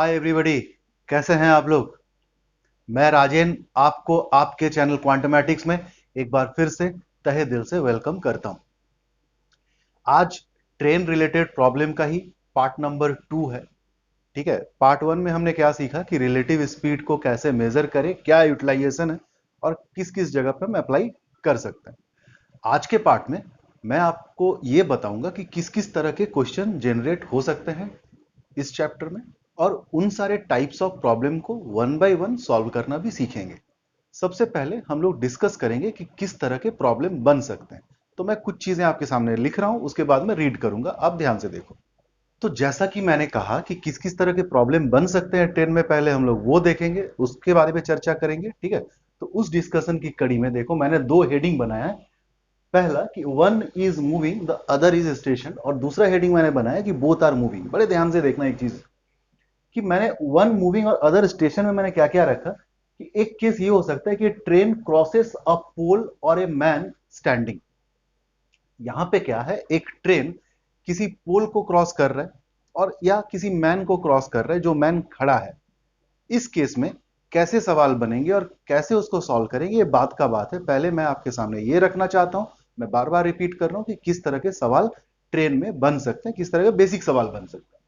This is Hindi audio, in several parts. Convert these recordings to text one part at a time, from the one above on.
Hi everybody. कैसे हैं आप लोग? मैं राजेन आपको आपके चैनल क्वांटमेटिक्स में एक बार फिर से तहे दिल से वेलकम करता हूं। आज ट्रेन रिलेटेड प्रॉब्लम का ही पार्ट नंबर 2 है। ठीक है, पार्ट 1 में हमने क्या सीखा कि रिलेटिव स्पीड को कैसे मेजर करें, क्या यूटिलाइजेशन है और किस किस जगह पर हम अप्लाई कर सकते हैं। आज के पार्ट में मैं आपको यह बताऊंगा कि किस किस तरह के क्वेश्चन जनरेट हो सकते हैं इस चैप्टर में, और उन सारे टाइप्स ऑफ प्रॉब्लम को वन बाय वन सॉल्व करना भी सीखेंगे। सबसे पहले हम लोग डिस्कस करेंगे कि किस तरह के प्रॉब्लम बन सकते हैं। तो मैं कुछ चीजें आपके सामने लिख रहा हूं, उसके बाद में रीड करूंगा, आप ध्यान से देखो। तो जैसा कि मैंने कहा कि किस किस तरह के प्रॉब्लम बन सकते हैं ट्रेन में, पहले हम लोग वो देखेंगे, उसके बारे में चर्चा करेंगे। ठीक है, तो उस डिस्कशन की कड़ी में देखो मैंने दो हेडिंग बनाया है। पहला कि one is moving the other is station, और दूसरा हेडिंग मैंने बनाया कि बोथ आर मूविंग। बड़े ध्यान से देखना एक चीज कि मैंने वन मूविंग और अदर स्टेशन में मैंने क्या क्या रखा कि एक केस ये हो सकता है कि ट्रेन क्रॉसेस अ पोल और ए मैन स्टैंडिंग। यहां पे क्या है, एक ट्रेन किसी पोल को क्रॉस कर रहा है और या किसी मैन को क्रॉस कर रहा है जो मैन खड़ा है। इस केस में कैसे सवाल बनेंगे और कैसे उसको सॉल्व करेंगे, ये बात का बात है। पहले मैं आपके सामने ये रखना चाहता हूं, मैं बार बार रिपीट कर रहा हूं कि किस तरह के सवाल ट्रेन में बन सकते हैं, किस तरह के बेसिक सवाल बन सकते हैं।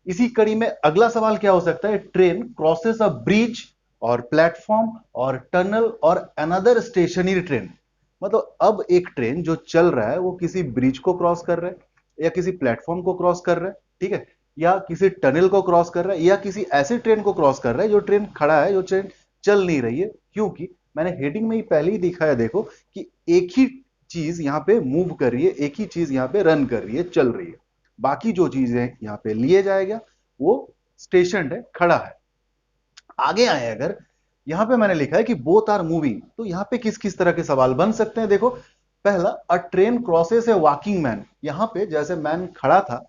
इसी कड़ी में अगला सवाल क्या हो सकता है, ट्रेन क्रॉसेस अ ब्रिज और प्लेटफॉर्म और टनल और अनदर स्टेशनरी ट्रेन। मतलब अब एक ट्रेन जो चल रहा है वो किसी ब्रिज को क्रॉस कर रहा है या किसी प्लेटफॉर्म को क्रॉस कर रहा है, ठीक है, या किसी टनल को क्रॉस कर रहा है या किसी ऐसी ट्रेन को क्रॉस कर रहा है जो ट्रेन खड़ा है, जो ट्रेन चल नहीं रही है। क्योंकि मैंने हेडिंग में ही पहले ही दिखाया, देखो कि एक ही चीज यहां पे मूव कर रही है, एक ही चीज यहां पे रन कर रही है, चल रही है। बाकी जो चीजें यहां पे लिए जाएगा वो स्टेशन है, खड़ा है। आगे आए अगर, यहां पे मैंने लिखा है कि बोथ आर मूविंग, तो यहां पे किस किस तरह के सवाल बन सकते हैं। देखो पहला, अ ट्रेन क्रॉसेस ए वॉकिंग मैन। यहां पे जैसे मैन खड़ा था,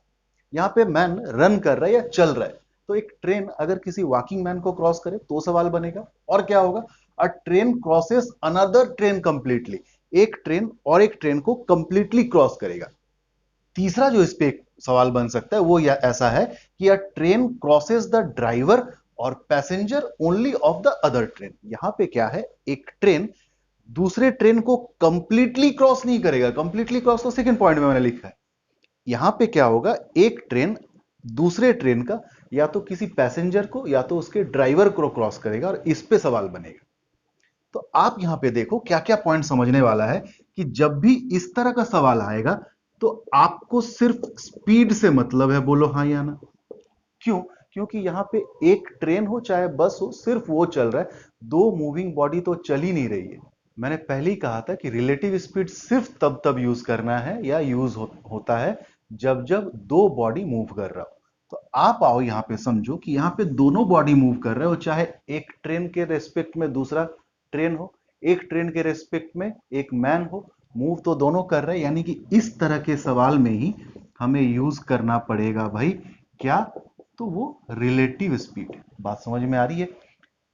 यहां पे मैन रन कर रहा है या चल रहा है। तो एक ट्रेन अगर किसी वॉकिंग मैन को क्रॉस करे तो सवाल बनेगा। और क्या होगा, अ train crosses another train completely. एक ट्रेन और एक ट्रेन को कंप्लीटली क्रॉस करेगा। तीसरा जो इस पे सवाल बन सकता है वो ऐसा है कि a train crosses the driver और passenger only of the other train. यहां पे क्या है, एक ट्रेन दूसरे ट्रेन को कंप्लीटली क्रॉस नहीं करेगा। कंप्लीटली क्रॉस तो सेकंड पॉइंट में मैंने लिखा है। यहां पे क्या होगा, एक ट्रेन दूसरे ट्रेन का या तो किसी पैसेंजर को या तो उसके ड्राइवर को क्रॉस करेगा, और इस पे सवाल बनेगा। तो आप यहां पे देखो क्या क्या पॉइंट समझने वाला है कि जब भी इस तरह का सवाल आएगा तो आपको सिर्फ स्पीड से मतलब है, बोलो हाँ या ना। क्यों? क्योंकि यहां पे एक ट्रेन हो चाहे बस हो, सिर्फ वो चल रहा है, दो मूविंग बॉडी तो चल ही नहीं रही है। मैंने पहले ही कहा था कि रिलेटिव स्पीड सिर्फ तब तब यूज करना है या होता है जब जब दो बॉडी मूव कर रहा हो। तो आप आओ यहां पे, समझो कि यहां पे दोनों बॉडी मूव कर रहे हो, चाहे एक ट्रेन के रेस्पेक्ट में दूसरा ट्रेन हो, एक ट्रेन के रेस्पेक्ट में एक मैन हो, मूव तो दोनों कर रहे हैं। यानी कि इस तरह के सवाल में ही हमें यूज करना पड़ेगा भाई, क्या, तो वो रिलेटिव स्पीड। बात समझ में आ रही है?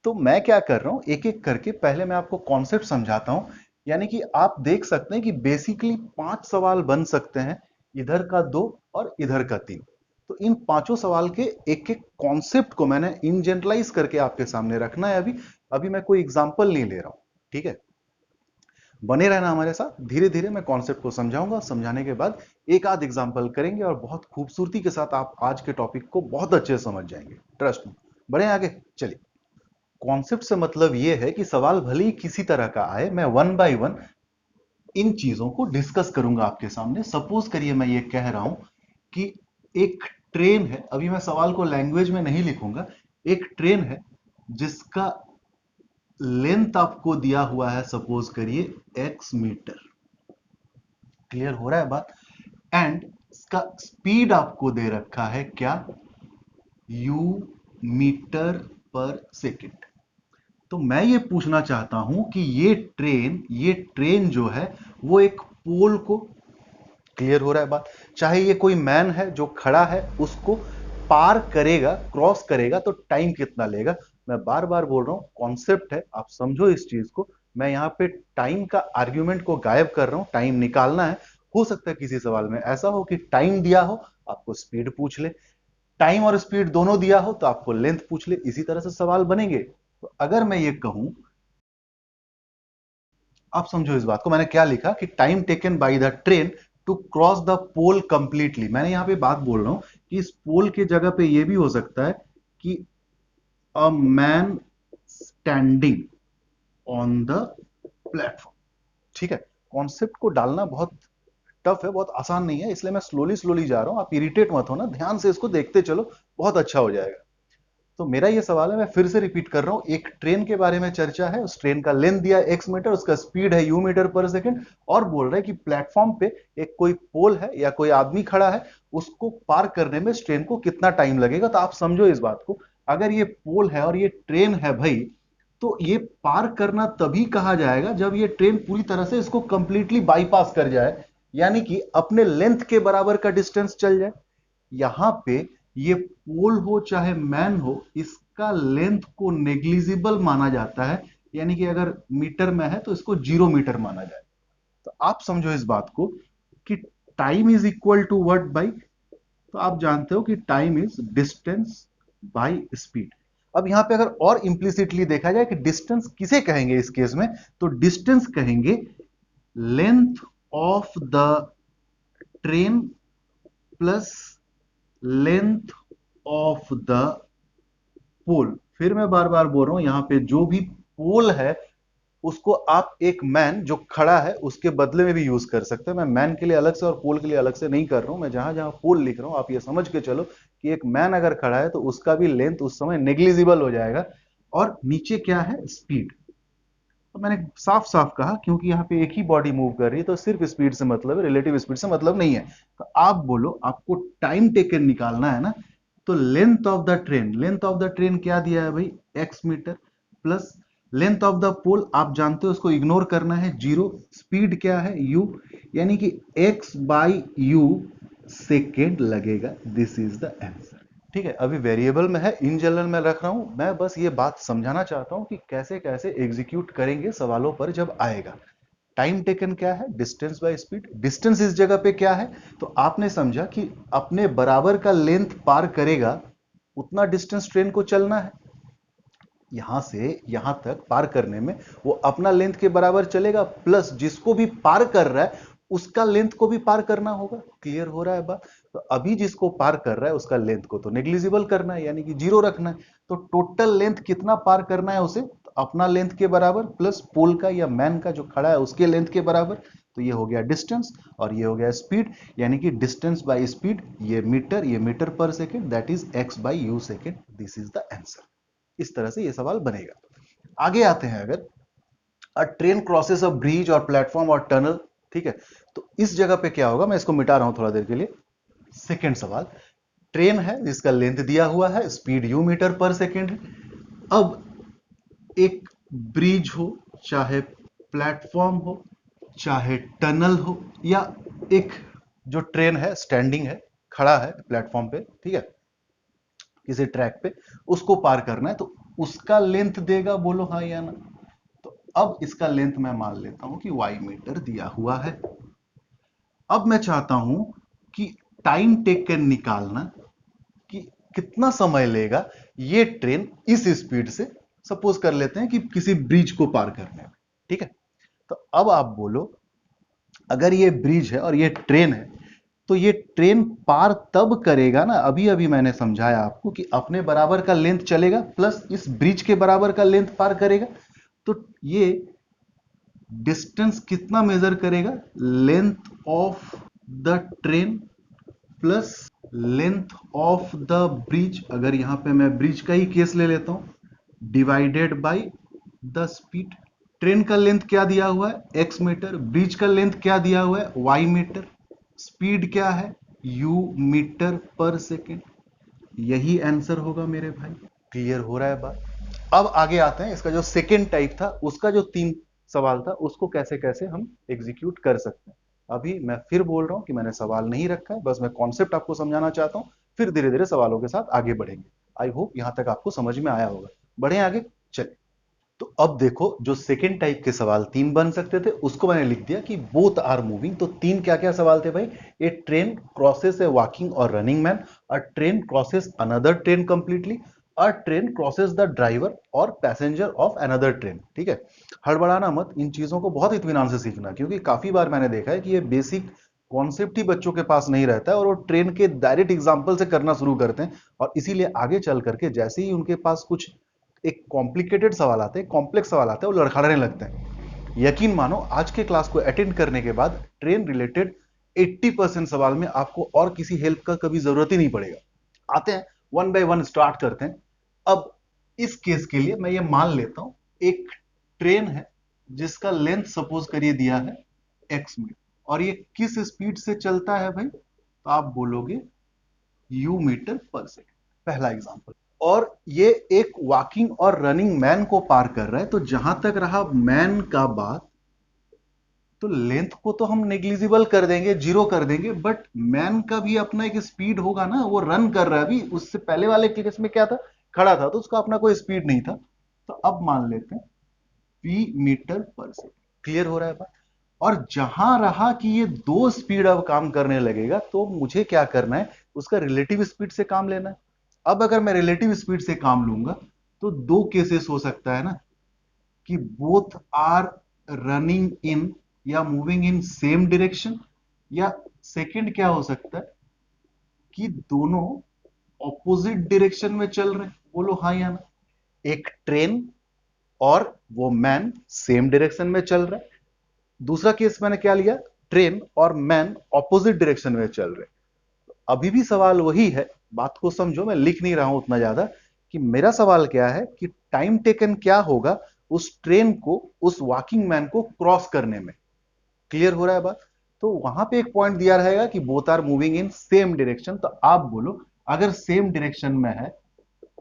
तो मैं क्या कर रहा हूं, एक एक करके पहले मैं आपको कॉन्सेप्ट समझाता हूं। यानी कि आप देख सकते हैं कि बेसिकली 5 सवाल बन सकते हैं, इधर का 2 और इधर का 3। तो इन पांचों सवाल के एक एक कॉन्सेप्ट को मैंने इन जनरलाइज करके आपके सामने रखना है। अभी अभी मैं कोई एग्जांपल नहीं ले रहा हूं, ठीक है। बने रहना हमारे साथ, धीरे धीरे मैं कॉन्सेप्ट को समझाऊंगा, समझाने के बाद एक आध एग्जांपल करेंगे और बहुत खूबसूरती के साथ आप आज के टॉपिक को बहुत अच्छे से समझ जाएंगे, ट्रस्ट में। बढ़े आगे, चलिए। कॉन्सेप्ट से मतलब यह है कि सवाल भले ही किसी तरह का आए, मैं वन बाय वन इन चीजों को डिस्कस करूंगा आपके सामने। सपोज करिए मैं ये कह रहा हूं कि एक ट्रेन है, अभी मैं सवाल को लैंग्वेज में नहीं लिखूंगा। एक ट्रेन है जिसका लेंथ आपको दिया हुआ है, सपोज करिए x मीटर। क्लियर हो रहा है बात? एंड इसका स्पीड आपको दे रखा है क्या, u मीटर पर सेकेंड। तो मैं ये पूछना चाहता हूं कि ये ट्रेन जो है वो एक पोल को, क्लियर हो रहा है बात, चाहे ये कोई मैन है जो खड़ा है उसको पार करेगा, क्रॉस करेगा, तो टाइम कितना लेगा। मैं बार बार बोल रहा हूं, कॉन्सेप्ट है, आप समझो इस चीज को। मैं यहां पे टाइम का आर्ग्यूमेंट को गायब कर रहा हूं, टाइम निकालना है। हो सकता है किसी सवाल में ऐसा हो कि टाइम दिया हो, आपको स्पीड पूछ ले। टाइम और स्पीड दोनों दिया हो तो आपको लेंथ पूछ ले, इसी तरह से सवाल बनेंगे। तो अगर मैं ये कहूं, आप समझो इस बात को, मैंने क्या लिखा कि time taken by the train to cross the pole completely. मैंने यहां पे बात बोल रहा हूं कि इस पोल की जगह पे ये भी हो सकता है कि a man standing on the platform. ठीक है, कॉन्सेप्ट को डालना बहुत टफ है, बहुत आसान नहीं है, इसलिए मैं स्लोली स्लोली जा रहा हूं। आप इरिटेट मत होना, ध्यान से इसको देखते चलो, बहुत अच्छा हो जाएगा। तो मेरा ये सवाल है, मैं फिर से रिपीट कर रहा हूं, एक ट्रेन के बारे में चर्चा है, उस ट्रेन का लेंथ दिया है एक्स मीटर, उसका स्पीड है यू मीटर पर सेकंड, और बोल रहा है कि प्लेटफॉर्म पे एक कोई पोल है या कोई आदमी खड़ा है, उसको पार करने में इस ट्रेन को कितना टाइम लगेगा। तो आप समझो इस बात को, अगर ये पोल है और ये ट्रेन है भाई, तो ये पार करना तभी कहा जाएगा जब ये ट्रेन पूरी तरह से इसको कंप्लीटली बाईपास कर जाए, यानी कि अपने लेंथ के बराबर का डिस्टेंस चल जाए। यहां पे ये पोल हो चाहे मैन हो, इसका लेंथ को नेग्लिजिबल माना जाता है, यानी कि अगर मीटर में है तो इसको 0 मीटर माना जाए। तो आप समझो इस बात को कि time is equal to what by, तो आप जानते हो कि time is distance by speed. अब यहां पे अगर और इंप्लिसिटली देखा जाए कि डिस्टेंस किसे कहेंगे इस केस में, तो डिस्टेंस कहेंगे length of the train plus length of the pole. फिर मैं बार बार बोल रहा हूं, यहां पे जो भी पोल है उसको आप एक मैन जो खड़ा है उसके बदले में भी यूज कर सकते हैं। मैं मैन के लिए अलग से और पोल के लिए अलग से नहीं कर रहा हूं, मैं जहां जहां पोल लिख रहा हूं आप ये समझ के चलो कि एक मैन अगर खड़ा है तो उसका भी लेंथ उस समय नेग्लिजिबल हो जाएगा। और नीचे क्या है, स्पीड। तो मैंने साफ साफ कहा क्योंकि यहाँ पे एक ही बॉडी मूव कर रही है तो सिर्फ स्पीड से मतलब है, रिलेटिव स्पीड से मतलब नहीं है। तो आप बोलो, आपको टाइम टेकन निकालना है ना, तो length of the train, length of the train क्या दिया है भाई, x metre, plus length of the pole आप जानते हो उसको इग्नोर करना है, 0। स्पीड क्या है, यू, यानी कि एक्स बाई यू सेकेंड लगेगा। This is the answer. ठीक है, अभी वेरिएबल में है, इन जनरल में रख रहा हूं, मैं बस ये बात समझाना चाहता हूं कि कैसे कैसे एग्जीक्यूट करेंगे सवालों पर जब आएगा। टाइम टेकन क्या है, डिस्टेंस बाय स्पीड। डिस्टेंस इस जगह पे क्या है, तो आपने समझा कि अपने बराबर का लेंथ पार करेगा उतना डिस्टेंस ट्रेन को चलना है। यहां से यहां तक पार करने में वो अपना लेंथ के बराबर चलेगा, प्लस जिसको भी पार कर रहा है उसका लेंथ को भी पार करना होगा। क्लियर हो रहा है बात? तो अभी जिसको पार कर रहा है उसका लेंथ को तो नेग्लिजिबल करना है, यानी कि 0 रखना है। तो टोटल लेंथ कितना पार करना है उसे, तो अपना लेंथ के बराबर प्लस पोल का या मैन का जो खड़ा है उसके लेंथ के बराबर। तो ये हो गया डिस्टेंस और ये हो गया स्पीड, यानी कि डिस्टेंस बाय स्पीड, ये मीटर पर second, that is x by you second. This is the answer. इस तरह से ये सवाल बनेगा। आगे आते हैं, अगर अ ट्रेन क्रॉसेस अ ब्रिज और प्लेटफॉर्म और टनल, ठीक है, तो इस जगह पे क्या होगा, मैं इसको मिटा रहा हूं थोड़ा देर के लिए। सेकेंड सवाल, ट्रेन है जिसका लेंथ दिया हुआ है, स्पीड यू मीटर पर सेकेंड है। अब एक ब्रिज हो चाहे प्लेटफॉर्म हो चाहे टनल हो, या एक जो ट्रेन है स्टैंडिंग है, खड़ा है प्लेटफॉर्म पे, ठीक है, किसी ट्रैक पे, उसको पार करना है, तो उसका लेंथ देगा, बोलो हाँ या ना। तो अब इसका लेंथ मैं मान लेता हूं कि वाई मीटर दिया हुआ है। अब मैं चाहता हूं कि टाइम टेकन निकालना, कि कितना समय लेगा ये ट्रेन इस स्पीड से, सपोज कर लेते हैं कि किसी ब्रिज को पार करने में। ठीक है, तो अब आप बोलो, अगर ये ब्रिज है और ये ट्रेन है, तो ये ट्रेन पार तब करेगा ना, अभी अभी मैंने समझाया आपको कि अपने बराबर का लेंथ चलेगा प्लस इस ब्रिज के बराबर का लेंथ पार करेगा। तो ये डिस्टेंस कितना मेजर करेगा, length of the train plus length of the bridge, अगर यहां पे मैं ब्रिज का ही केस ले लेता हूं, divided by the speed. Train का लेंथ क्या दिया हुआ है, एक्स मीटर, ब्रिज का लेंथ क्या दिया हुआ है, वाई मीटर, स्पीड क्या है, यू मीटर पर सेकेंड। यही आंसर होगा मेरे भाई। क्लियर हो रहा है बात? अब आगे आते हैं, इसका जो सेकेंड टाइप था उसका जो 3 सवाल था उसको कैसे कैसे हम एग्जीक्यूट कर सकते हैं। अभी मैं फिर बोल रहा हूं कि मैंने सवाल नहीं रखा है, बस मैं कॉन्सेप्ट आपको समझाना चाहता हूं, फिर धीरे धीरे सवालों के साथ आगे बढ़ेंगे। आई होप यहां तक आपको समझ में आया होगा। बढ़े आगे, चलिए। तो अब देखो, जो सेकेंड टाइप के सवाल तीन बन सकते थे उसको मैंने लिख दिया कि बोथ आर मूविंग। तो तीन क्या क्या सवाल थे भाई? ए ट्रेन क्रॉसेस ए वॉकिंग और running man, a train crosses another train completely, a train crosses the driver और पैसेंजर ऑफ अनदर ट्रेन। ठीक है, हड़बड़ाना मत, इन चीजों को बहुत इत्मीनान से सीखना, क्योंकि काफी बार मैंने देखा है कि ये बेसिक कॉन्सेप्ट ही बच्चों के पास नहीं रहता है और वो ट्रेन के डायरेक्ट एग्जाम्पल से करना शुरू करते हैं, और इसीलिए आगे चल करके जैसे ही उनके पास कुछ एक कॉम्प्लिकेटेड सवाल आते हैं, कॉम्प्लेक्स सवाल आते हैं, वो लड़खड़ाने लगते हैं। यकीन मानो, आज के क्लास को अटेंड करने के बाद ट्रेन रिलेटेड 80% सवाल में आपको और किसी हेल्प का कभी जरूरत ही नहीं पड़ेगा। आते हैं, वन बाय वन स्टार्ट करते हैं। अब इस केस के लिए मैं ये मान लेता हूं, एक ट्रेन है जिसका लेंथ सपोज करिए दिया है एक्स मीटर, और ये किस स्पीड से चलता है भाई? तो आप बोलोगे यू मीटर पर सेकेंड, पहला एग्जांपल। और ये एक वॉकिंग और रनिंग मैन को पार कर रहा है। तो जहां तक रहा मैन का बात, तो लेंथ को तो हम नेग्लिजिबल कर देंगे, जीरो कर देंगे, बट मैन का भी अपना एक स्पीड होगा ना, वो रन कर रहा है। अभी उससे पहले वाले केस में क्या था? खड़ा था, तो उसका अपना कोई स्पीड नहीं था। तो अब मान लेते हैं पी मीटर पर सेकेंड। क्लियर हो रहा है बात? और जहां रहा कि ये दो स्पीड अब काम करने लगेगा, तो मुझे क्या करना है? उसका रिलेटिव स्पीड से काम लेना है। अब अगर मैं रिलेटिव स्पीड से काम लूंगा, तो दो केसेस हो सकता है ना, कि बोथ आर रनिंग इन या मूविंग इन सेम डायरेक्शन, या सेकंड क्या हो सकता है कि दोनों ऑपोजिट डायरेक्शन में चल रहे हैं। बोलो हाँ या ना? एक ट्रेन और वो मैन सेम डायरेक्शन में चल रहा है। दूसरा केस मैंने क्या लिया? ट्रेन और मैन ऑपोजिट डायरेक्शन में चल रहे हैं। अभी भी सवाल वही है, बात को समझो, मैं लिख नहीं रहा हूं उतना ज्यादा, कि मेरा सवाल क्या है कि टाइम टेकन क्या होगा उस ट्रेन को, उस वॉकिंग मैन को क्रॉस करने में। क्लियर हो रहा है बात? तो वहां पे एक पॉइंट दिया रहेगा कि both are moving in same direction. तो आप बोलो, अगर सेम डायरेक्शन में है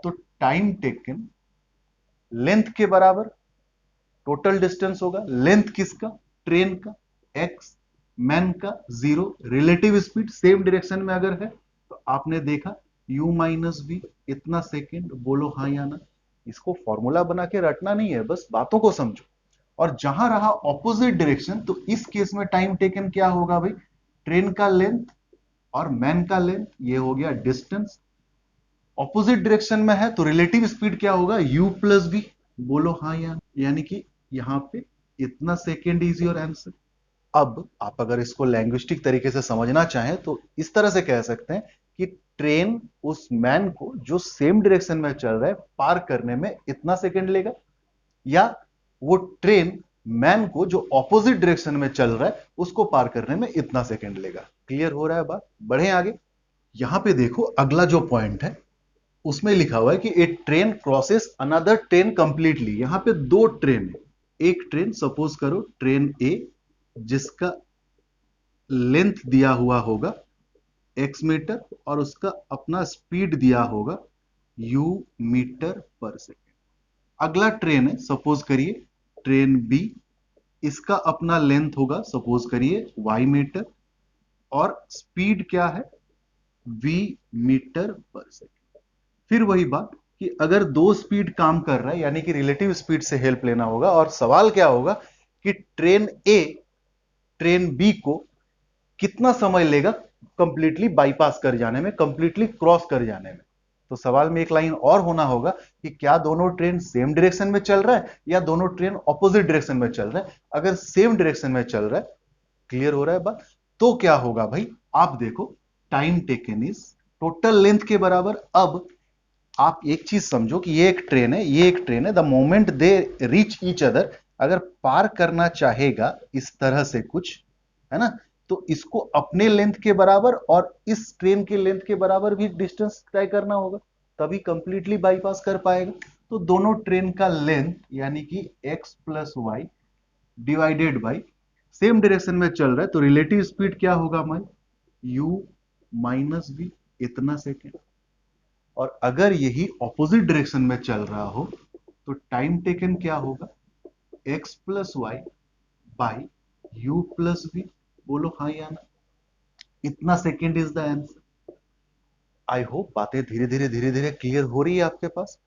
तो टाइम टेकन लेंथ के बराबर टोटल डिस्टेंस होगा। लेंथ किसका? ट्रेन का, एक्स, मैन का zero, relative speed same direction में अगर है तो आपने देखा u माइनस वी, इतना सेकेंड। बोलो हाँ या ना? इसको फॉर्मूला बना के रटना नहीं है, बस बातों को समझो। और जहां रहा ऑपोजिट डायरेक्शन, तो इस केस में टाइम टेकन क्या होगा भाई? ट्रेन का लेंथ और मैन का लेंथ, ये हो गया डिस्टेंस। ऑपोजिट डायरेक्शन में है तो रिलेटिव स्पीड क्या होगा? u plus B. बोलो हाँ या? यानी कि यहां पे इतना सेकेंड इज योर आंसर। अब आप अगर इसको लैंग्विस्टिक तरीके से समझना चाहें तो इस तरह से कह सकते हैं कि ट्रेन उस मैन को जो सेम डायरेक्शन में चल रहा है पार करने में इतना सेकेंड लेगा, या वो ट्रेन मैन को जो ऑपोजिट डायरेक्शन में चल रहा है उसको पार करने में इतना सेकेंड लेगा। क्लियर हो रहा है बात? बढ़े आगे। यहां पे देखो, अगला जो पॉइंट है उसमें लिखा हुआ है कि a train crosses another train completely. यहां पे दो ट्रेन है। एक ट्रेन सपोज करो ट्रेन ए, जिसका लेंथ दिया हुआ होगा एक्स मीटर और उसका अपना स्पीड दिया होगा यू मीटर पर सेकेंड। अगला ट्रेन है, सपोज करिए ट्रेन बी, इसका अपना लेंथ होगा सपोज करिए वाई मीटर, और स्पीड क्या है? वी मीटर पर सेकेंड। फिर वही बात कि अगर दो स्पीड काम कर रहा है, यानी कि रिलेटिव स्पीड से हेल्प लेना होगा, और सवाल क्या होगा कि ट्रेन ए ट्रेन बी को कितना समय लेगा कंप्लीटली बाईपास कर जाने में, कंप्लीटली क्रॉस कर जाने में। तो सवाल में एक लाइन और होना होगा कि क्या दोनों ट्रेन सेम डायरेक्शन में चल रहा है या दोनों ट्रेन ऑपोजिट डायरेक्शन में चल रहा है। अगर सेम डायरेक्शन में चल रहा है, क्लियर हो रहा है बात, तो क्या होगा भाई? आप देखो, time taken is total length के बराबर। अब आप एक चीज समझो कि ये एक ट्रेन है, ये एक ट्रेन है, the moment they reach each other, अगर पार करना चाहेगा इस तरह से कुछ, है ना, तो इसको अपने लेंथ के बराबर और इस ट्रेन के लेंथ के बराबर भी डिस्टेंस तय करना होगा, तभी कंप्लीटली बाईपास कर पाएगा। तो दोनों ट्रेन का लेंथ यानी कि x plus Y divided by same direction में चल रहा है, तो रिलेटिव स्पीड क्या होगा हमारी? u माइनस v, इतना सेकेंड। और अगर यही ऑपोजिट डायरेक्शन में चल रहा हो तो टाइम टेकन क्या होगा? x plus Y by U plus V. बोलो हाँ या ना? इतना second is the answer. I hope बातें धीरे धीरे क्लियर हो रही है आपके पास।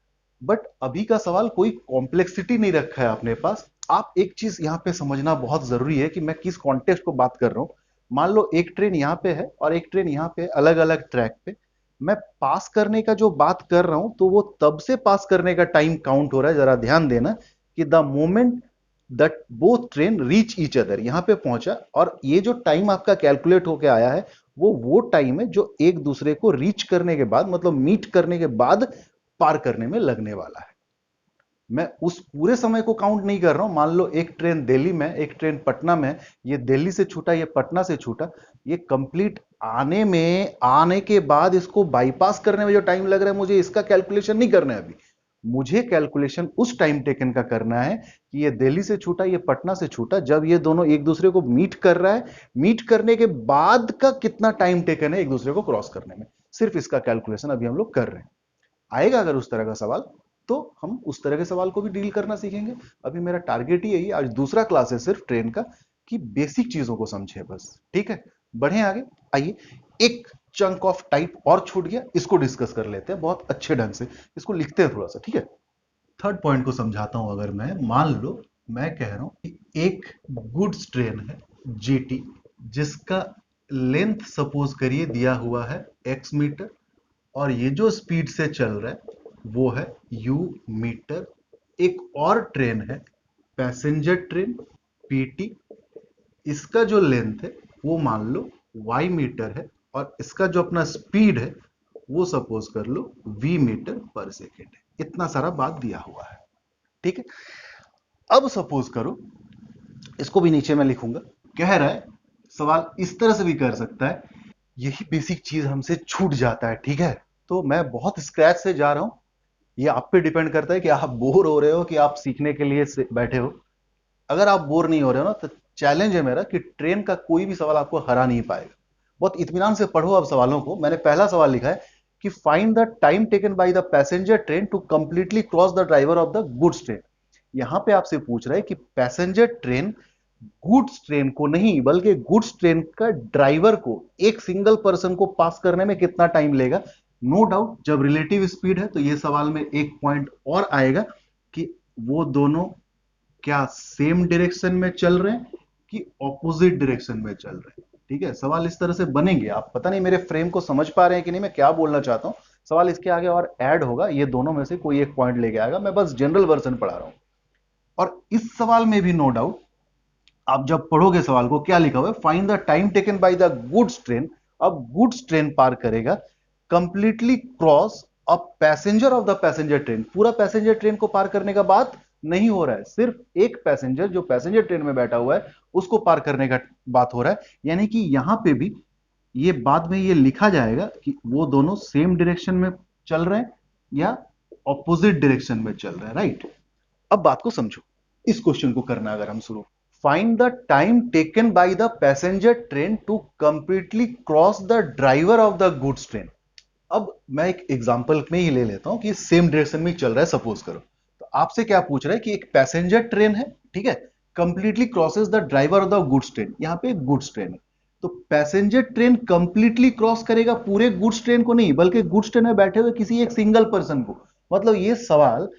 बट अभी का सवाल कोई कॉम्प्लेक्सिटी नहीं रखा है अपने पास। आप एक चीज यहां पे समझना बहुत जरूरी है कि मैं किस कॉन्टेक्स्ट को बात कर रहा हूं। मान लो एक ट्रेन यहां पे है और एक ट्रेन यहां पे, अलग अलग ट्रैक पे। मैं पास करने का जो बात कर रहा हूं तो वो तब से पास करने का टाइम काउंट हो रहा है। जरा ध्यान देना कि the moment that both train reach each other, यहां पे पहुंचा, और ये जो टाइम आपका कैलकुलेट होके आया है वो टाइम है जो एक दूसरे को रीच करने के बाद, मतलब मीट करने के बाद पार करने में लगने वाला है। मैं उस पूरे समय को काउंट नहीं कर रहा हूं। मान लो एक ट्रेन दिल्ली में, एक ट्रेन पटना में, ये दिल्ली से छूटा, ये पटना से छूटा। ये कंप्लीट आने के बाद इसको बाईपास करने में जो टाइम लग रहा है, मुझे इसका कैलकुलेशन नहीं करना है अभी। मुझे कैलकुलेशन उस टाइम टेकन का करना है कि ये दिल्ली से छूटा, ये पटना से छूटा, जब ये दोनों एक दूसरे को मीट कर रहा है, मीट करने के बाद का कितना टाइम टेकन है एक दूसरे को क्रॉस करने में। सिर्फ इसका कैलकुलेशन अभी हम लोग कर रहे हैं। आएगा अगर उस तरह का सवाल तो हम उस तरह के सवाल को भी डील करना सीखेंगे। अभी मेरा टारगेट ही यही, आज दूसरा क्लास है सिर्फ ट्रेन का, कि बेसिक चीजों को समझे बस। ठीक है, बढ़े आगे। आइए, एक चंक ऑफ टाइप और छूट गया, इसको डिस्कस कर लेते हैं बहुत अच्छे ढंग से। इसको लिखते हैं थोड़ा सा, ठीक है। थर्ड पॉइंट को समझाता हूं। अगर मैं मान लो मैं कह रहा हूं कि एक गुड्स ट्रेन है जीटी, जिसका लेंथ सपोज करिए दिया हुआ है x मीटर, और ये जो स्पीड से चल रहा है वो है u मीटर। एक और ट्रेन है पैसेंजर ट्रेन पीटी, इसका जो लेंथ है वो मान लो y मीटर है, और इसका जो अपना स्पीड है वो सपोज कर लो v मीटर पर सेकेंड है। इतना सारा बात दिया हुआ है, ठीक है। अब सपोज करो, इसको भी नीचे मैं लिखूंगा। कह रहा है सवाल इस तरह से भी कर सकता है, यही बेसिक चीज हमसे छूट जाता है, ठीक है। तो मैं बहुत स्क्रैच से जा रहा हूं। ये आप पे डिपेंड करता है कि आप बोर हो रहे हो कि आप सीखने के लिए बैठे हो। अगर आप बोर नहीं हो रहे हो ना, तो चैलेंज है मेरा कि ट्रेन का कोई भी सवाल आपको हरा नहीं पाएगा। बहुत इत्मीनान से पढ़ो अब सवालों को। मैंने पहला सवाल लिखा है कि find the time taken by the passenger train to completely cross the driver of the goods train. यहां पे आपसे पूछ रहा है कि पैसेंजर ट्रेन गुड्स ट्रेन को नहीं, बल्कि गुड्स ट्रेन का ड्राइवर को, एक सिंगल पर्सन को पास करने में कितना टाइम लेगा। नो डाउट जब रिलेटिव स्पीड है तो ये सवाल में एक पॉइंट और आएगा कि वो दोनों क्या सेम डायरेक्शन में चल रहे हैं कि ऑपोजिट डायरेक्शन में चल रहे हैं। ठीक है, सवाल इस तरह से बनेंगे। आप पता नहीं मेरे फ्रेम को समझ पा रहे हैं कि नहीं, मैं क्या बोलना चाहता हूं। सवाल इसके आगे और ऐड होगा, ये दोनों में से कोई एक पॉइंट लेके आएगा। मैं बस जनरल वर्जन पढ़ा रहा हूं। और इस सवाल में भी नो डाउट आप जब पढ़ोगे सवाल को, क्या लिखा हुआ है, find the time taken by the goods train. अब गुड्स ट्रेन पार करेगा completely cross a passenger of the passenger train. पूरा पैसेंजर ट्रेन को पार करने का बात नहीं हो रहा है, सिर्फ एक पैसेंजर जो पैसेंजर ट्रेन में बैठा हुआ है उसको पार करने का बात हो रहा है। यानी कि यहां पे भी ये बाद में ये लिखा जाएगा कि वो दोनों सेम डायरेक्शन में चल रहे हैं या ऑपोजिट डायरेक्शन में चल रहे हैं, राइट। अब बात को समझो, इस क्वेश्चन को करना अगर हम शुरू, find the time taken by the passenger train to completely cross the driver of the goods train. अब मैं एक एग्जांपल में ही ले लेता हूं कि सेम डायरेक्शन में चल रहा है, सपोज करो। तो आपसे क्या पूछ रहा है कि एक पैसेंजर ट्रेन है, ठीक है, completely crosses the driver of the goods train. यहां पे गुड्स ट्रेन है, तो पैसेंजर ट्रेन कंप्लीटली क्रॉस करेगा पूरे गुड्स ट्रेन को नहीं, बल्कि गुड्स ट्रेन में बैठे हुए किसी एक सिंगल पर्सन को। मतलब ये सवाल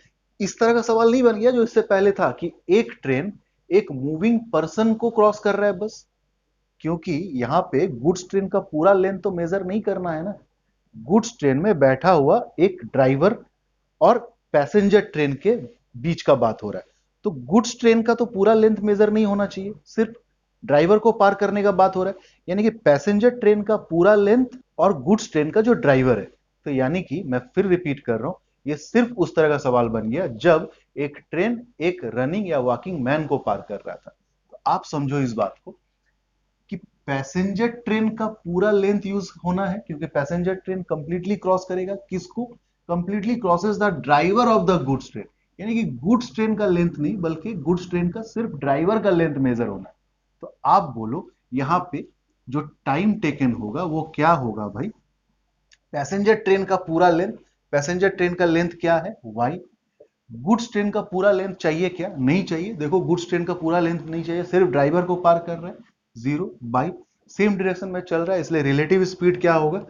इस तरह का सवाल नहीं बन गया जो इससे पहले था कि एक ट्रेन एक मूविंग पर्सन को क्रॉस कर रहा है बस। क्योंकि यहां पे गुड्स ट्रेन का पूरा लेंथ तो मेजर नहीं करना है ना। गुड्स ट्रेन में बैठा हुआ एक ड्राइवर और पैसेंजर ट्रेन के बीच का बात हो रहा है। तो गुड्स ट्रेन का तो पूरा लेंथ मेजर नहीं होना चाहिए, सिर्फ ड्राइवर को पार करने का बात हो रहा है। यानी कि पैसेंजर ट्रेन का पूरा लेंथ और गुड्स ट्रेन का जो ड्राइवर है। तो यानी कि मैं फिर रिपीट कर रहा हूं, ये सिर्फ उस तरह का सवाल बन गया जब एक ट्रेन एक रनिंग या वॉकिंग मैन को पार कर रहा था। तो आप समझो इस बात को कि पैसेंजर ट्रेन का पूरा लेंथ यूज होना है, क्योंकि पैसेंजर ट्रेन कंप्लीटली क्रॉस करेगा किसको, completely crosses the driver of the goods train. यानी कि गुड्स ट्रेन का लेंथ नहीं, बल्कि गुड्स ट्रेन का सिर्फ ड्राइवर का लेंथ मेजर होना है। तो आप बोलो यहां पे जो टाइम टेकन होगा वो क्या होगा भाई। पैसेंजर ट्रेन का पूरा लेंथ, पैसेंजर ट्रेन का लेंथ क्या है, y। गुड्स ट्रेन का पूरा लेंथ चाहिए क्या, नहीं चाहिए। देखो गुड्स ट्रेन का पूरा लेंथ नहीं चाहिए, सिर्फ ड्राइवर को पार कर रहा है, 0 बाई सेम डायरेक्शन में चल रहा है, इसलिए रिलेटिव स्पीड क्या होगा,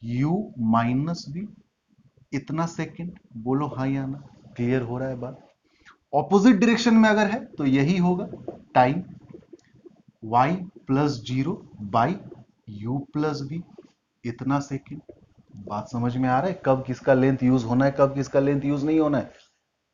u माइनस v। इतना सेकंड, बोलो हाँ या ना, क्लियर हो रहा है बात। ऑपोजिट डायरेक्शन में अगर है तो यही होगा time, y plus zero by U plus B, इतना सेकंड। बात समझ में आ रहा है कब किसका लेंथ यूज होना है, कब किसका लेंथ यूज नहीं होना है।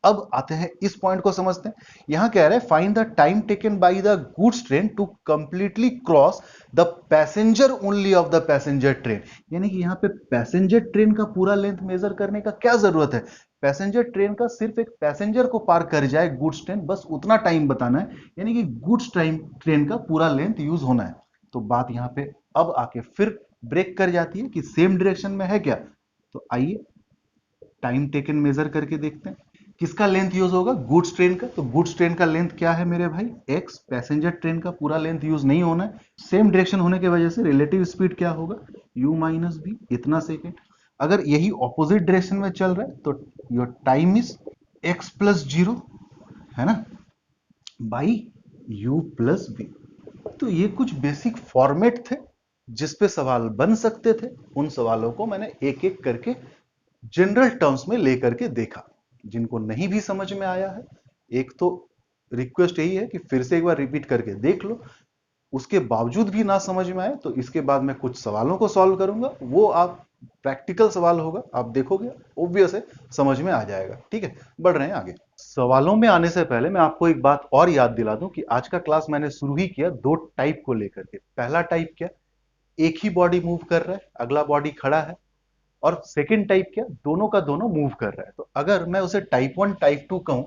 अब आते हैं इस पॉइंट को समझते हैं। यहां कह रहे हैं find the time taken by the goods train to completely cross the passenger only of the passenger train. यानी कि यहां पे पैसेंजर ट्रेन का पूरा लेंथ मेजर करने का क्या जरूरत है। पैसेंजर ट्रेन का सिर्फ एक पैसेंजर को पार कर जाए गुड्स ट्रेन, बस उतना टाइम बताना है। यानी कि गुड्स ट्रेन का पूरा लेंथ यूज होना है। तो बात यहां पे अब आके फिर ब्रेक कर जाती है कि सेम डायरेक्शन में है क्या। तो आइए टाइम टेकन मेजर करके देखते हैं किसका लेंथ यूज होगा, गुड्स ट्रेन का। तो गुड्स ट्रेन का लेंथ क्या है मेरे भाई, x। पैसेंजर ट्रेन का पूरा लेंथ यूज नहीं होना है, सेम डायरेक्शन होने की वजह से रिलेटिव स्पीड क्या होगा, u माइनस बी, इतना सेकेंड। अगर यही ऑपोजिट डायरेक्शन में चल रहा है तो your time is x plus zero, है ना, बाई u प्लस बी। तो ये कुछ बेसिक फॉर्मेट थे जिस पे सवाल बन सकते थे। उन सवालों को मैंने एक एक करके जनरल टर्म्स में लेकर के देखा। जिनको नहीं भी समझ में आया है, एक तो रिक्वेस्ट यही है कि फिर से एक बार रिपीट करके देख लो। उसके बावजूद भी ना समझ में आए तो इसके बाद मैं कुछ सवालों को सॉल्व करूंगा, वो आप प्रैक्टिकल सवाल होगा, आप देखोगे ऑब्वियस है समझ में आ जाएगा। ठीक है, बढ़ रहे हैं आगे। सवालों में आने से पहले मैं आपको एक बात और याद दिला दूं कि आज का क्लास मैंने शुरू ही किया दो टाइप को लेकर के। पहला टाइप क्या, एक ही बॉडी मूव कर रहा है, अगला बॉडी खड़ा है। और सेकंड टाइप क्या, दोनों का दोनों मूव कर रहा है। तो अगर मैं उसे टाइप वन टाइप टू कहूं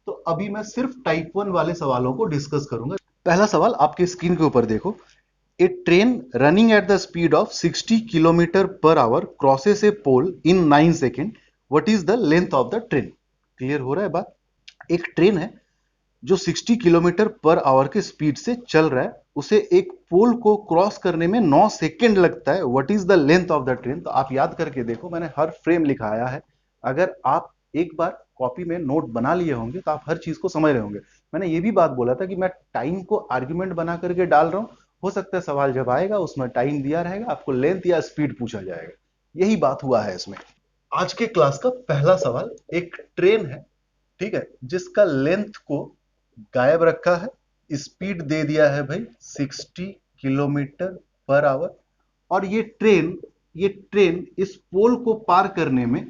तो अभी मैं सिर्फ टाइप वन वाले सवालों को डिस्कस करूंगा। पहला सवाल आपकी स्क्रीन के ऊपर देखो। A train running at the speed of 60 kilometre per hour crosses a pole in 9 second, what is the length of the train. Clear हो रहा है बात। एक ट्रेन है जो 60 किलोमीटर पर आवर के स्पीड से चल रहा है, उसे एक पोल को क्रॉस करने में 9 सेकेंड लगता है, what is the length of the train. तो आप याद करके देखो, मैंने हर फ्रेम लिखाया है। अगर आप एक बार कॉपी में नोट बना लिए होंगे तो आप हर चीज को समझ रहे होंगे। मैंने ये भी बात बोला था कि मैं टाइम को आर्ग्यूमेंट बना करके डाल रहा हूं। हो सकता है सवाल जब आएगा उसमें टाइम दिया रहेगा, आपको लेंथ या स्पीड पूछा जाएगा। यही बात हुआ है इसमें। आज के क्लास का पहला सवाल, एक ट्रेन है, ठीक है, जिसका लेंथ को गायब रखा है, स्पीड दे दिया है भाई 60 किलोमीटर पर आवर। और ये ट्रेन इस पोल को पार करने में,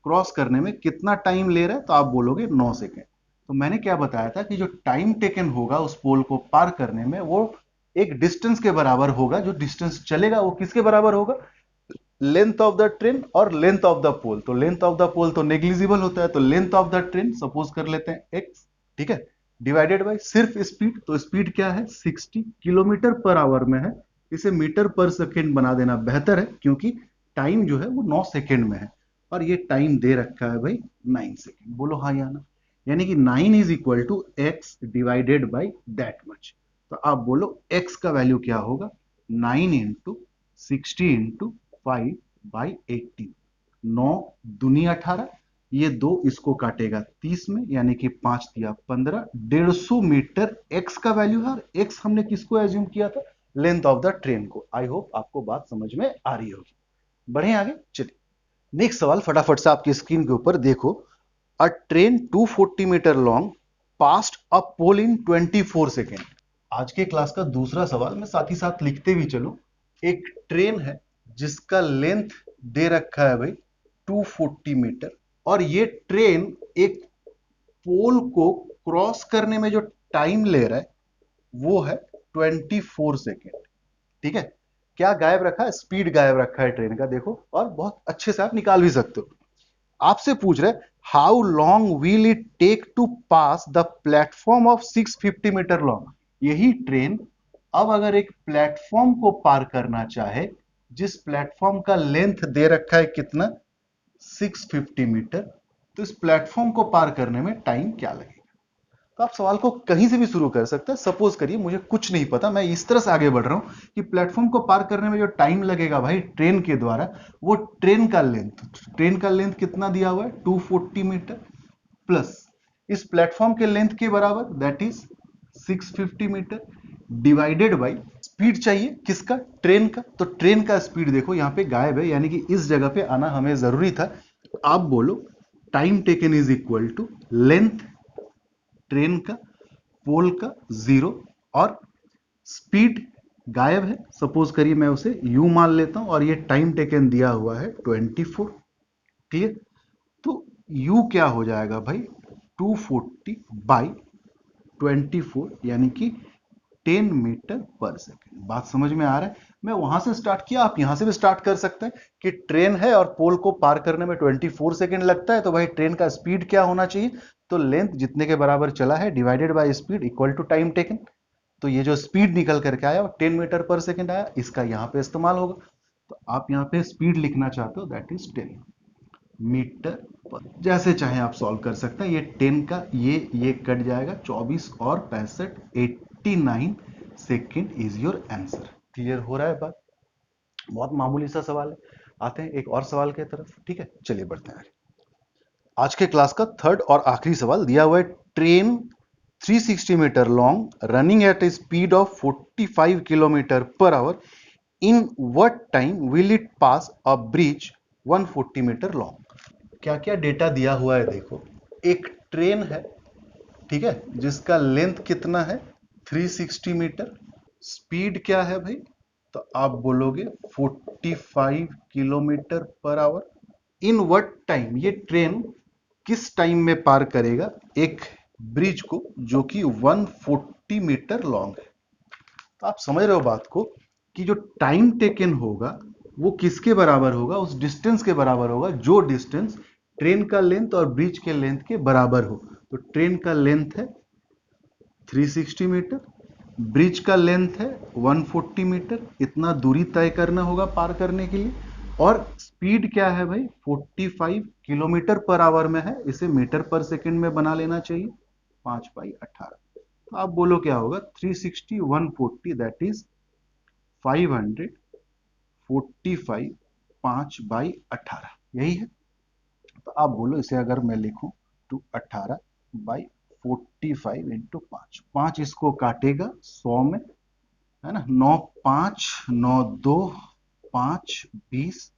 क्रॉस करने में कितना टाइम ले रहा है, तो आप बोलोगे 9 सेकेंड। तो मैंने क्या बताया था कि जो टाइम टेकन होगा उस पोल को पार करने में, वो एक डिस्टेंस के बराबर होगा। जो डिस्टेंस चलेगा वो किसके बराबर होगा, लेंथ ऑफ द ट्रेन और लेंथ ऑफ द पोल। तो लेंथ ऑफ द पोल तो नेग्लिजिबल होता है, तो length of the train suppose कर लेते हैं x, ठीक है, डिवाइडेड बाय सिर्फ स्पीड। तो स्पीड क्या है, 60 किलोमीटर पर आवर में है। इसे मीटर पर सेकेंड बना देना बेहतर है क्योंकि टाइम जो है वो 9 सेकेंड में है। और ये टाइम दे रखा है भाई 9 सेकेंड, बोलो हाँ या ना। यानी कि 9 is equal to X divided by that much. तो आप बोलो x का वैल्यू क्या होगा, 9 इंटू 60 इंटू 5 बाई 18। 9 दूनी 18, ये दो इसको काटेगा 30 में, यानी कि 5 दिया 15, 150 मीटर x का वैल्यू है। और x हमने किसको एज्यूम किया था, लेंथ ऑफ द ट्रेन को। आई होप आपको बात समझ में आ रही होगी। बढ़े आगे, चलिए नेक्स्ट सवाल फटाफट से आपकी स्क्रीन के ऊपर देखो। A train 240 metre long past a pole in 24 second. आज के क्लास का दूसरा सवाल मैं साथ ही साथ लिखते भी चलूं। एक ट्रेन है जिसका लेंथ दे रखा है भाई 240 मीटर, और ये ट्रेन एक पोल को क्रॉस करने में जो टाइम ले रहा है वो है 24 सेकेंड। ठीक है, क्या गायब रखा है, स्पीड गायब रखा है ट्रेन का, देखो, और बहुत अच्छे से आप निकाल भी सकते हो। आपसे पूछ रहे how long will it take to pass the platform of 650 metre long. यही ट्रेन अब अगर एक प्लेटफॉर्म को पार करना चाहे जिस प्लेटफॉर्म का लेंथ दे रखा है कितना, 650 मीटर, तो इस प्लेटफॉर्म को पार करने में टाइम क्या लगेगा। तो आप सवाल को कहीं से भी शुरू कर सकते हैं। सपोज करिए मुझे कुछ नहीं पता, मैं इस तरह से आगे बढ़ रहा हूं कि प्लेटफॉर्म को पार करने में जो टाइम लगेगा भाई ट्रेन के द्वारा, वो ट्रेन का लेंथ कितना दिया हुआ है 240 मीटर, प्लस इस प्लेटफॉर्म के लेंथ के बराबर that is 650 metre, divided by speed चाहिए किसका, ट्रेन का। तो ट्रेन का स्पीड देखो यहां पे गायब है, यानी कि इस जगह पे आना हमें जरूरी था। आप बोलो time taken is equal to length train का, पोल का 0, और स्पीड गायब है, सपोज करिए मैं उसे u मान लेता हूं, और ये टाइम टेकन दिया हुआ है 24। क्लियर? तो u क्या हो जाएगा भाई, 240 बाई 24, यानी कि 10 मीटर पर सेकेंड। बात समझ में आ रहा है? मैं वहां से स्टार्ट किया, आप यहां से भी स्टार्ट कर सकते हैं कि ट्रेन है और पोल को पार करने में 24 सेकेंड लगता है, तो भाई ट्रेन का स्पीड क्या होना चाहिए, तो लेंथ जितने के बराबर चला है divided by speed equal to time taken. तो ये जो स्पीड निकल करके आया वो 10 मीटर पर सेकेंड आया, इसका यहाँ पे इस्तेमाल होगा। तो आप यहाँ पे स्पीड लिखना चाहते हो, दैट इज 10 मीटर पर, जैसे चाहे आप सॉल्व कर सकते हैं। ये 10 का ये कट जाएगा, 24 और 65, 89 second is your answer. Clear हो रहा है बात? बहुत मामूली सा सवाल है। आते हैं एक और सवाल की तरफ। ठीक है, चलिए बढ़ते हैं। आज के क्लास का थर्ड और आखिरी सवाल दिया हुआ है, train 360 metre long running at a speed of 45 kilometre per hour, in what time will it pass a bridge 140 metre long. क्या क्या डेटा दिया हुआ है देखो। एक ट्रेन है, ठीक है, जिसका लेंथ कितना है 360 मीटर, स्पीड क्या है भाई, तो आप बोलोगे 45 kilometre per hour. In what time, ये ट्रेन किस टाइम में पार करेगा एक ब्रिज को जो कि 140 मीटर लॉन्ग है। तो आप समझ रहे हो बात को कि जो टाइम टेकन होगा वो किसके बराबर होगा, उस डिस्टेंस के बराबर होगा जो डिस्टेंस ट्रेन का लेंथ और ब्रिज के लेंथ के बराबर हो। तो ट्रेन का लेंथ है 360 मीटर, ब्रिज का लेंथ है 140 मीटर, इतना दूरी तय करना होगा पार करने के लिए। और स्पीड क्या है भाई, 45 किलोमीटर पर आवर में है, इसे मीटर पर सेकंड में बना लेना चाहिए, 5/18। तो आप बोलो क्या होगा, 360 140 दैट इज 545, 5/18, यही है। तो आप बोलो इसे अगर मैं लिखूं टू 18/45 इंटू 5, 5 इसको काटेगा 100 में, है ना, 9 5 9 2 5 20,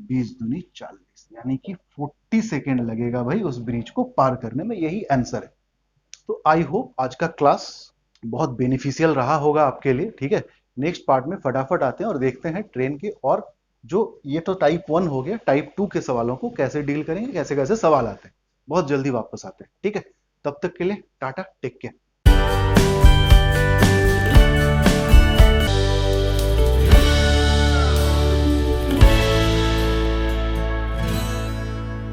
20 दूनी 40, यानी कि 40 सेकेंड लगेगा भाई उस ब्रिज को पार करने में। यही आंसर है। तो आई होप आज का क्लास बहुत बेनिफिशियल रहा होगा आपके लिए। ठीक है, नेक्स्ट पार्ट में फटाफट आते हैं और देखते हैं ट्रेन के, और जो ये तो टाइप 1 हो गया, टाइप 2 के सवालों को कैसे डील करेंगे, कैसे कैसे सवाल आते हैं। बहुत जल्दी वापस आते हैं। ठीक है, तब तक के लिए टाटा, टेक केयर।